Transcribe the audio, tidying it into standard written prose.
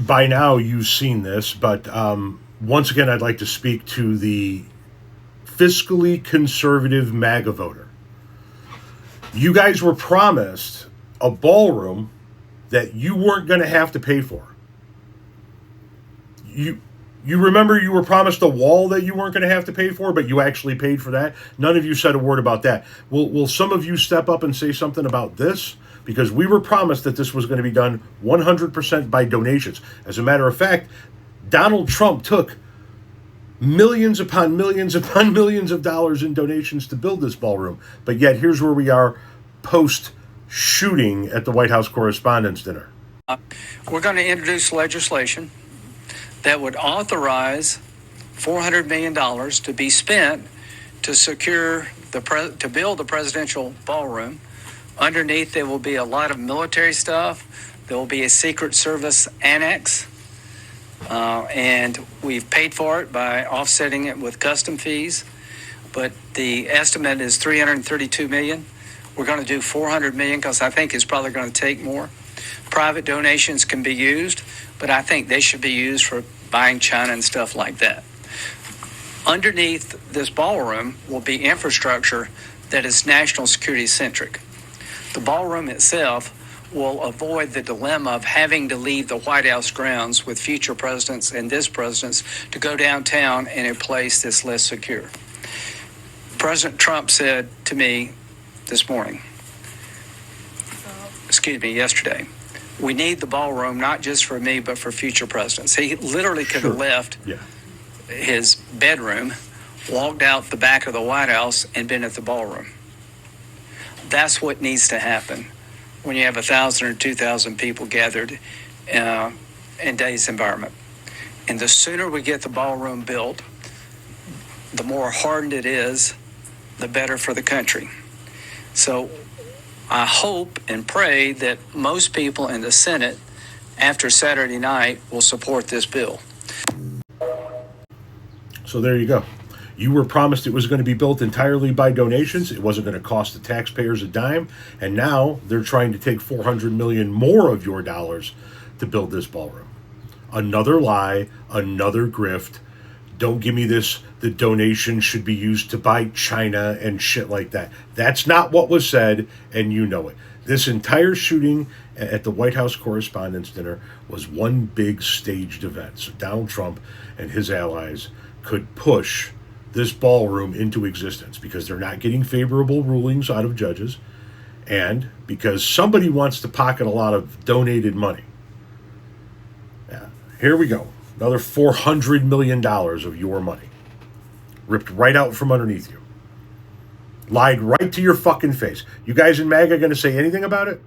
by now you've seen this, but once again, I'd like to speak to the fiscally conservative MAGA voter. You guys were promised a ballroom that you weren't going to have to pay for. You remember you were promised a wall that you weren't going to have to pay for, but you actually paid for that? None of you said a word about that. Will some of you step up and say something about this? Because we were promised that this was going to be done 100% by donations. As a matter of fact, Donald Trump took millions upon millions upon millions of dollars in donations to build this ballroom. But yet here's where we are post-shooting at the White House Correspondents' Dinner. We're going to introduce legislation that would authorize $400 million to be spent to secure to build the presidential ballroom. Underneath, there will be a lot of military stuff. There will be a Secret Service annex. And we've paid for it by offsetting it with custom fees. But the estimate is $332 million. We're going to do $400 million because I think it's probably going to take more. Private donations can be used, but I think they should be used for buying China and stuff like that. Underneath this ballroom will be infrastructure that is national security centric. The ballroom itself will avoid the dilemma of having to leave the White House grounds with future presidents and this president's to go downtown in a place that's less secure. President Trump said to me yesterday, we need the ballroom not just for me, but for future presidents. He literally could have left his bedroom, walked out the back of the White House, and been at the ballroom. That's what needs to happen when you have 1,000 or 2,000 people gathered in today's environment. And the sooner we get the ballroom built, the more hardened it is, the better for the country. So I hope and pray that most people in the Senate after Saturday night will support this bill. So there you go. You were promised it was going to be built entirely by donations. It wasn't going to cost the taxpayers a dime. And now they're trying to take $400 million more of your dollars to build this ballroom. Another lie, another grift. Don't give me this, the donation should be used to buy China and shit like that. That's not what was said, and you know it. This entire shooting at the White House Correspondents' Dinner was one big staged event. So Donald Trump and his allies could push this ballroom into existence because they're not getting favorable rulings out of judges and because somebody wants to pocket a lot of donated money. Yeah, here we go. Another $400 million of your money. Ripped right out from underneath you. Lied right to your fucking face. You guys in MAGA going to say anything about it?